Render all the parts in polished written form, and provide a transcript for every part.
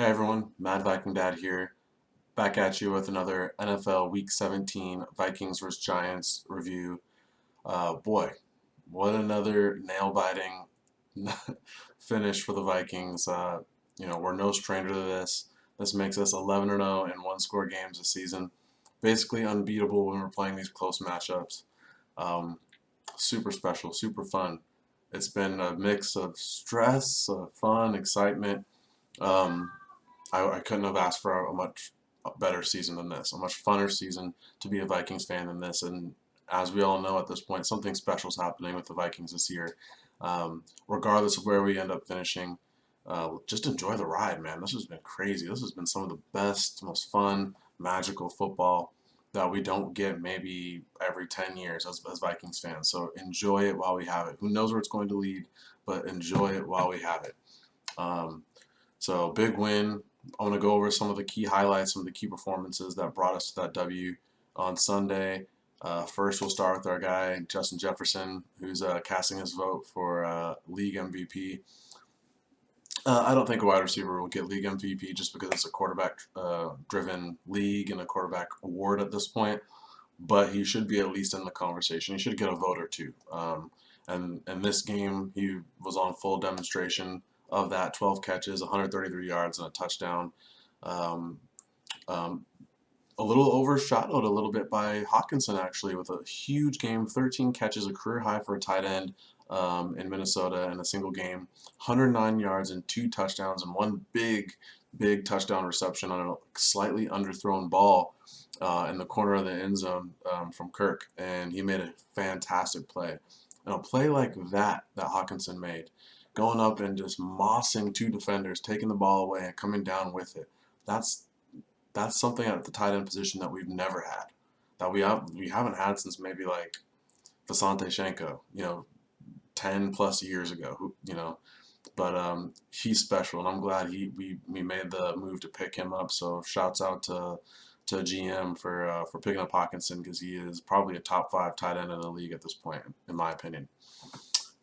Hey everyone, Mad Viking Dad here, back at you with another NFL Week 17 Vikings vs. Giants review. Boy, what another nail-biting finish for the Vikings. We're no stranger to this. This makes us 11-0 in one-score games this season. Basically unbeatable when we're playing these close matchups. Um, Super special, super fun. It's been a mix of stress, fun, excitement. Um, I couldn't have asked for a much better season than this, a much funner season to be a Vikings fan than this. And as we all know at this point, something special is happening with the Vikings this year. Regardless of where we end up finishing, just enjoy the ride, man. This has been crazy. This has been some of the best, most fun, magical football that we don't get maybe every 10 years as Vikings fans. So enjoy it while we have it. Who knows where it's going to lead, but enjoy it while we have it. So big win. I want to go over some of the key highlights, some of the key performances that brought us to that W on Sunday. First, we'll start with our guy, Justin Jefferson, who's casting his vote for league MVP. I don't think a wide receiver will get league MVP just because it's a quarterback-driven league and a quarterback award at this point. But he should be at least in the conversation. He should get a vote or two. And in this game, he was on full demonstration of that. 12 catches, 133 yards, and a touchdown. Um, um, a little overshadowed a little bit by Hawkinson, actually, with a huge game, 13 catches, a career high for a tight end in Minnesota in a single game, 109 yards and 2 touchdowns, and one big touchdown reception on a slightly underthrown ball in the corner of the end zone from Kirk, and he made a fantastic play. And a play like that Hawkinson made, going up and just mossing 2 defenders, taking the ball away and coming down with it. That's that's something at the tight end position that we've never had, that we haven't had since maybe like Vasante Shenko, 10 plus years ago. But he's special, and I'm glad we made the move to pick him up. So shouts out to GM for picking up Hawkinson, because he is probably a top 5 tight end in the league at this point, in my opinion.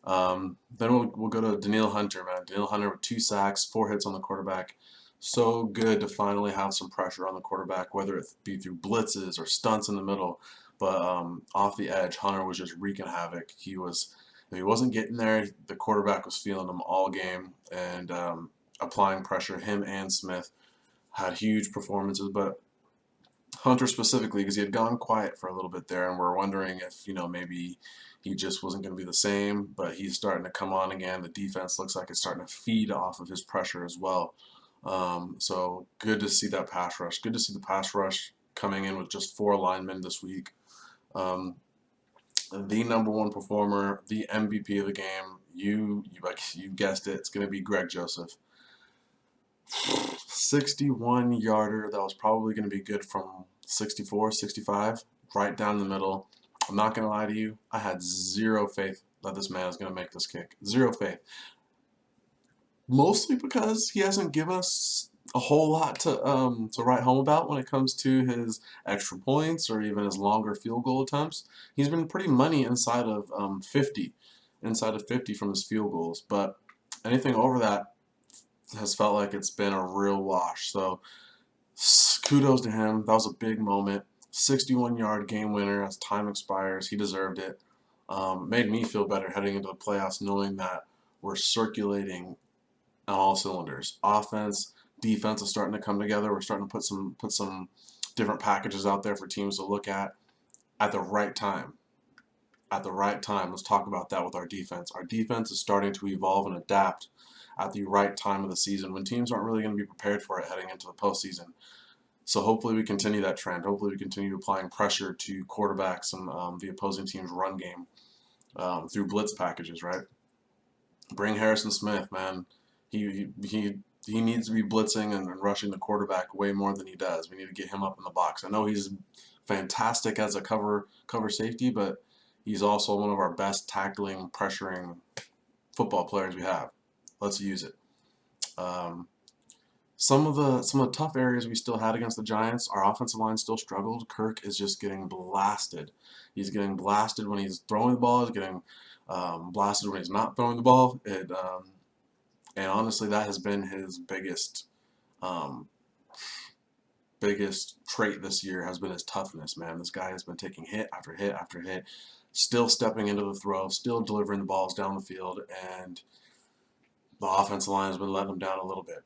Then we'll go to Danielle Hunter, man. Danielle Hunter with 2 sacks, 4 hits on the quarterback. So good to finally have some pressure on the quarterback, whether it be through blitzes or stunts in the middle. But off the edge, Hunter was just wreaking havoc. If he wasn't getting there, the quarterback was feeling him all game and applying pressure. Him and Smith had huge performances, but Hunter specifically, because he had gone quiet for a little bit there, and we're wondering if maybe he just wasn't going to be the same. But he's starting to come on again. The defense looks like it's starting to feed off of his pressure as well. So good to see that pass rush. Good to see the pass rush coming in with just 4 linemen this week. The #1 performer, the MVP of the game, you guessed it, it's going to be Greg Joseph. 61 yarder that was probably going to be good from 64, 65, right down the middle. I'm not going to lie to you, I had zero faith that this man is going to make this kick. Zero faith. Mostly because he hasn't given us a whole lot to write home about when it comes to his extra points or even his longer field goal attempts. He's been pretty money inside of 50 from his field goals, but anything over that has felt like it's been a real wash. So kudos to him. That was a big moment. 61-yard game winner as time expires. He deserved it. Made me feel better heading into the playoffs, knowing that we're circulating on all cylinders. Offense, defense is starting to come together. We're starting to put some different packages out there for teams to look at the right time. At the right time. Let's talk about that with our defense. Our defense is starting to evolve and adapt at the right time of the season when teams aren't really going to be prepared for it heading into the postseason. So hopefully we continue that trend. Hopefully we continue applying pressure to quarterbacks and the opposing team's run game through blitz packages, right? Bring Harrison Smith, man. He needs to be blitzing and rushing the quarterback way more than he does. We need to get him up in the box. I know he's fantastic as a cover safety, but he's also one of our best tackling, pressuring football players we have. Let's use it. Some of the tough areas we still had against the Giants, our offensive line still struggled. Kirk is just getting blasted. He's getting blasted when he's throwing the ball. He's getting blasted when he's not throwing the ball. And honestly, that has been his biggest um, biggest trait this year has been his toughness, man. This guy has been taking hit after hit after hit, still stepping into the throw, still delivering the balls down the field, and the offensive line has been letting him down a little bit.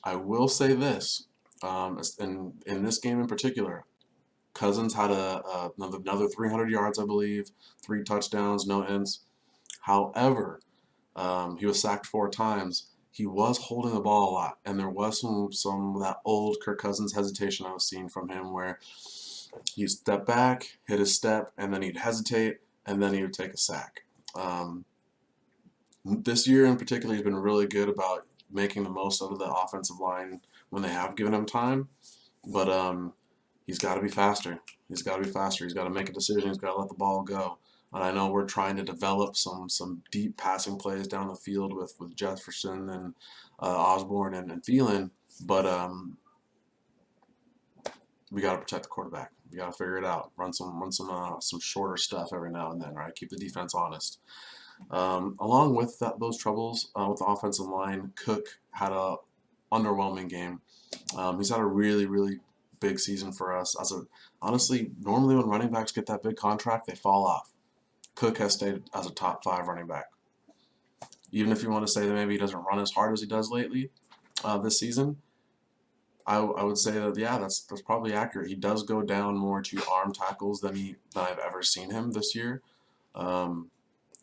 I will say this, in this game in particular, Cousins had another 300 yards, I believe, 3 touchdowns, no ends. However, he was sacked 4 times. He was holding the ball a lot, and there was some of that old Kirk Cousins hesitation I was seeing from him, where he'd step back, hit his step, and then he'd hesitate, and then he would take a sack. This year in particular, he's been really good about making the most out of the offensive line when they have given him time, but he's got to be faster. He's got to be faster. He's got to make a decision. He's got to let the ball go. And I know we're trying to develop some deep passing plays down the field with Jefferson and Osborne and Thielen, but we got to protect the quarterback. We got to figure it out. Run some shorter stuff every now and then, right? Keep the defense honest. Along with those troubles with the offensive line, Cook had a underwhelming game. He's had a really big season for us. Honestly, normally when running backs get that big contract, they fall off. Cook has stayed as a top 5 running back. Even if you want to say that maybe he doesn't run as hard as he does lately this season, I would say that, yeah, that's probably accurate. He does go down more to arm tackles than I've ever seen him this year.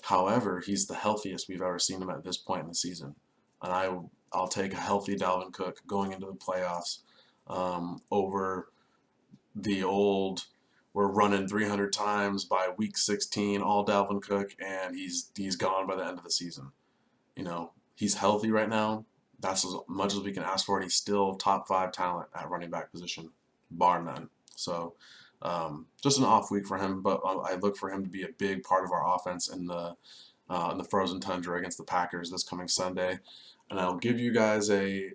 However, he's the healthiest we've ever seen him at this point in the season, and I'll take a healthy Dalvin Cook going into the playoffs over the old, we're running 300 times by week 16, all Dalvin Cook, and he's gone by the end of the season. You know, he's healthy right now. That's as much as we can ask for, and he's still top 5 talent at running back position, bar none. So just an off week for him, but I look for him to be a big part of our offense in the frozen tundra against the Packers this coming Sunday. And I'll give you guys an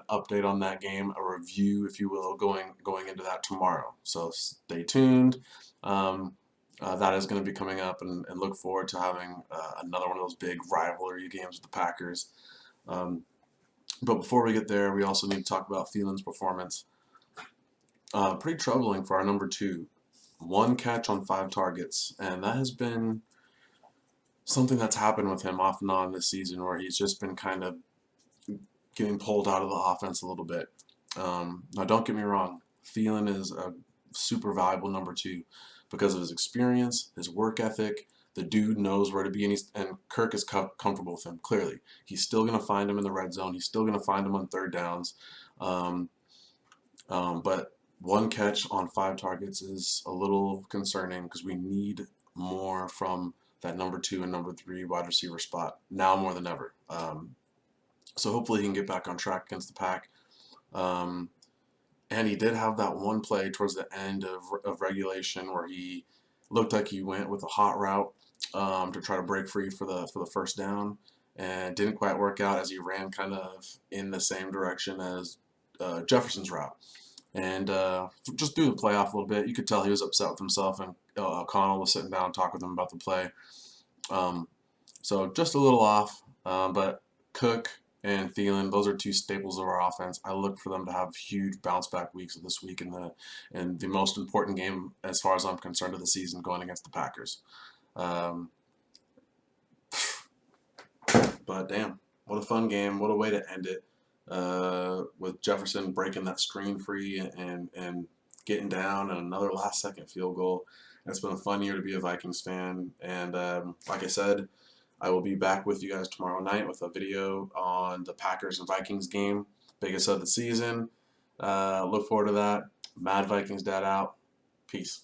update on that game, a review, if you will, going into that tomorrow. So stay tuned. That is going to be coming up, and look forward to having another one of those big rivalry games with the Packers. But before we get there, we also need to talk about Thielen's performance. Pretty troubling for our number 2. 1 catch on 5 targets, and that has been something that's happened with him off and on this season, where he's just been kind of getting pulled out of the offense a little bit. Now, don't get me wrong, Thielen is a super valuable number 2 because of his experience, his work ethic. The dude knows where to be, and Kirk is comfortable with him, clearly. He's still going to find him in the red zone. He's still going to find him on 3rd downs. But 1 catch on 5 targets is a little concerning, because we need more from that number 2 and number 3 wide receiver spot now more than ever. So hopefully he can get back on track against the Pack. And he did have that one play towards the end of regulation where he looked like he went with a hot route to try to break free for the first down, and didn't quite work out, as he ran kind of in the same direction as Jefferson's route. And just threw the play off a little bit. You could tell he was upset with himself, and O'Connell was sitting down and talking with him about the play. So just a little off, but Cook and Thielen, those are 2 staples of our offense. I look for them to have huge bounce back weeks this week in the most important game, as far as I'm concerned, of the season, going against the Packers. But damn, what a fun game! What a way to end it, with Jefferson breaking that screen free and getting down, and another last-second field goal. It's been a fun year to be a Vikings fan, and like I said, I will be back with you guys tomorrow night with a video on the Packers and Vikings game, biggest of the season. Look forward to that. Mad Vikings Dad out. Peace.